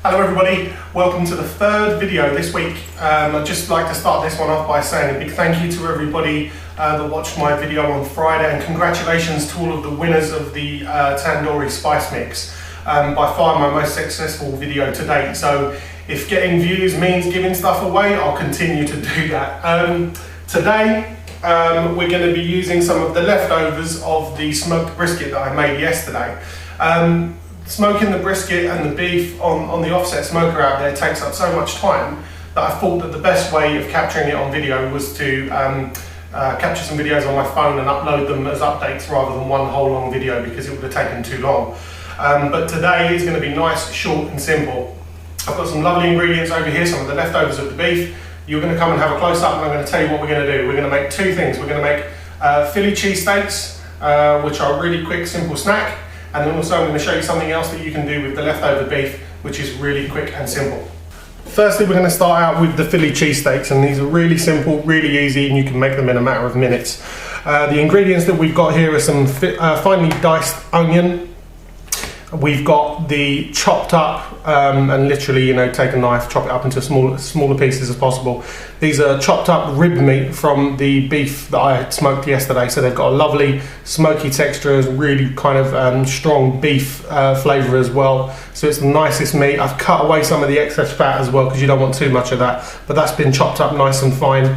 Hello everybody, welcome to the third video this week. I'd just like to start this one off by saying a big thank you to everybody that watched my video on Friday, and congratulations to all of the winners of the Tandoori Spice Mix. By far my most successful video to date, so if getting views means giving stuff away, I'll continue to do that. Today we're going to be using some of the leftovers of the smoked brisket that I made yesterday. Smoking the brisket and the beef on the offset smoker out there takes up so much time that I thought that the best way of capturing it on video was to capture some videos on my phone and upload them as updates rather than one whole long video, because it would have taken too long. But today is going to be nice, short and simple. I've got some lovely ingredients over here, some of the leftovers of the beef. You're going to come and have a close up and I'm going to tell you what we're going to do. We're going to make two things. We're going to make Philly cheesesteaks, which are a really quick, simple snack. And then also I'm going to show you something else that you can do with the leftover beef, which is really quick and simple. Firstly, we're going to start out with the Philly cheesesteaks, and these are really simple, really easy, and you can make them in a matter of minutes. The ingredients that we've got here are some finely diced onion. We've got the chopped up, and literally, take a knife, chop it up into smaller pieces as possible. These are chopped up rib meat from the beef that I had smoked yesterday, so they've got a lovely smoky texture, really kind of strong beef flavour as well. So it's the nicest meat. I've cut away some of the excess fat as well, because you don't want too much of that, but that's been chopped up nice and fine.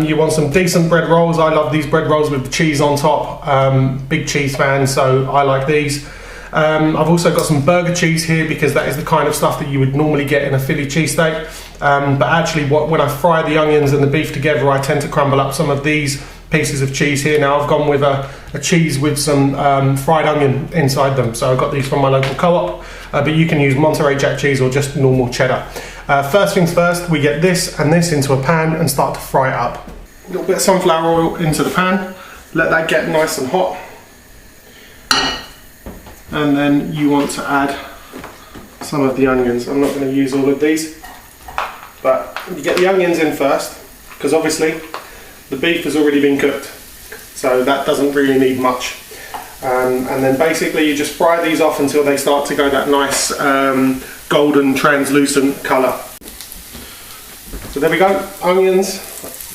You want some decent bread rolls. I love these bread rolls with the cheese on top. Big cheese fan, so I like these. I've also got some burger cheese here, because that is the kind of stuff that you would normally get in a Philly cheesesteak. But actually, when I fry the onions and the beef together, I tend to crumble up some of these pieces of cheese here. Now I've gone with a cheese with some fried onion inside them. So I've got these from my local co-op, but you can use Monterey Jack cheese or just normal cheddar. First things first, we get this and this into a pan and start to fry it up. A little bit of sunflower oil into the pan, let that get nice and hot. And then you want to add some of the onions. I'm not going to use all of these, but you get the onions in first, because obviously the beef has already been cooked, so that doesn't really need much. And then basically you just fry these off until they start to go that nice golden translucent colour. So there we go, onions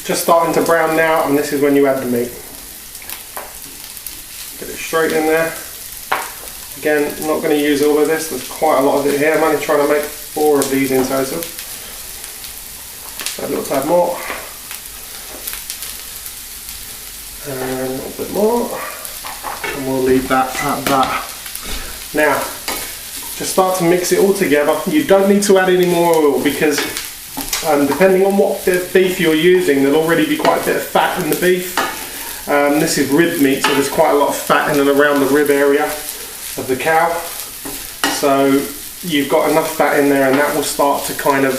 just starting to brown now, and this is when you add the meat. Get it straight in there. Again, I'm not going to use all of this, there's quite a lot of it here. I'm only trying to make 4 of these in total. Add a little tad more. And a little bit more. And we'll leave that at that. Now, just start to mix it all together. You don't need to add any more oil, because depending on what bit of beef you're using, there'll already be quite a bit of fat in the beef. This is rib meat, so there's quite a lot of fat in and around the rib area of the cow, so you've got enough fat in there, and that will start to kind of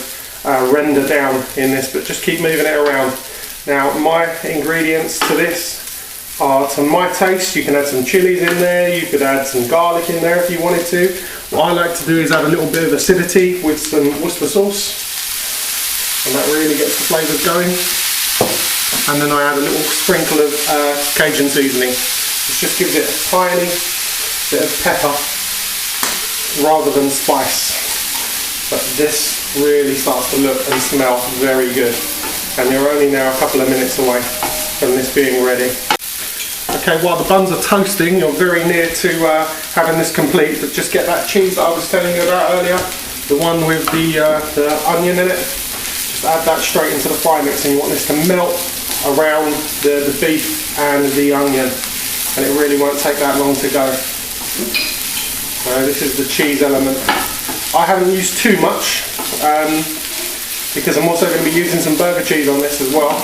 render down in this, but just keep moving it around. Now my ingredients to this are to my taste. You can add some chilies in there, you could add some garlic in there if you wanted to. What I like to do is add a little bit of acidity with some Worcester sauce, and that really gets the flavours going. And then I add a little sprinkle of Cajun seasoning, which just gives it a tiny bit of pepper rather than spice, but this really starts to look and smell very good, and you're only now a couple of minutes away from this being ready. Okay, while the buns are toasting, you're very near to having this complete, but just get that cheese that I was telling you about earlier, the one with the onion in it. Just add that straight into the fry mix, and you want this to melt around the beef and the onion, and it really won't take that long to go. This is the cheese element. I haven't used too much, because I'm also going to be using some burger cheese on this as well,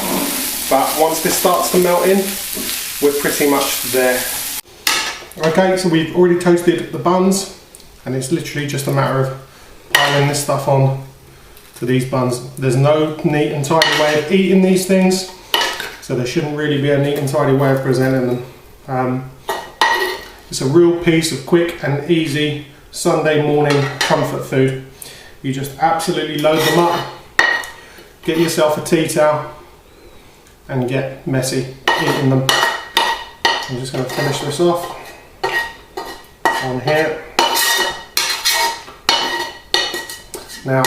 but once this starts to melt in, we're pretty much there. Okay, so we've already toasted the buns, and it's literally just a matter of piling this stuff on to these buns. There's no neat and tidy way of eating these things, so there shouldn't really be a neat and tidy way of presenting them. It's a real piece of quick and easy Sunday morning comfort food. You just absolutely load them up, get yourself a tea towel, and get messy eating them. I'm just going to finish this off on here. Now,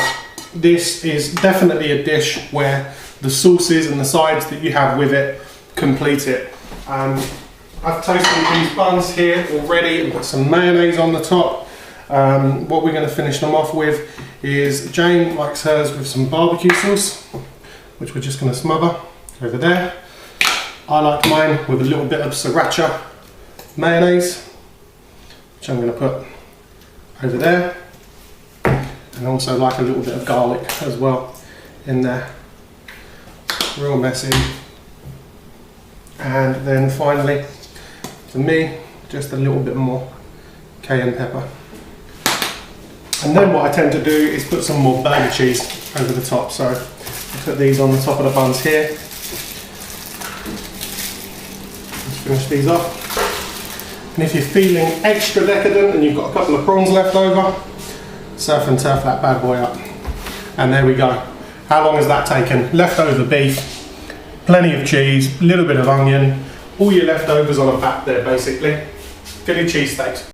this is definitely a dish where the sauces and the sides that you have with it complete it. I've toasted these buns here already and put some mayonnaise on the top. What we're going to finish them off with is Jane likes hers with some barbecue sauce, which we're just going to smother over there. I like mine with a little bit of sriracha mayonnaise, which I'm going to put over there, and also like a little bit of garlic as well in there. Real messy. And then finally, for me, just a little bit more cayenne pepper. And then what I tend to do is put some more burger cheese over the top. So I put these on the top of the buns here. Let's finish these off. And if you're feeling extra decadent and you've got a couple of prawns left over, surf and turf that bad boy up. And there we go. How long has that taken? Leftover beef, plenty of cheese, a little bit of onion, all your leftovers on a pat there basically. Philly cheesesteaks.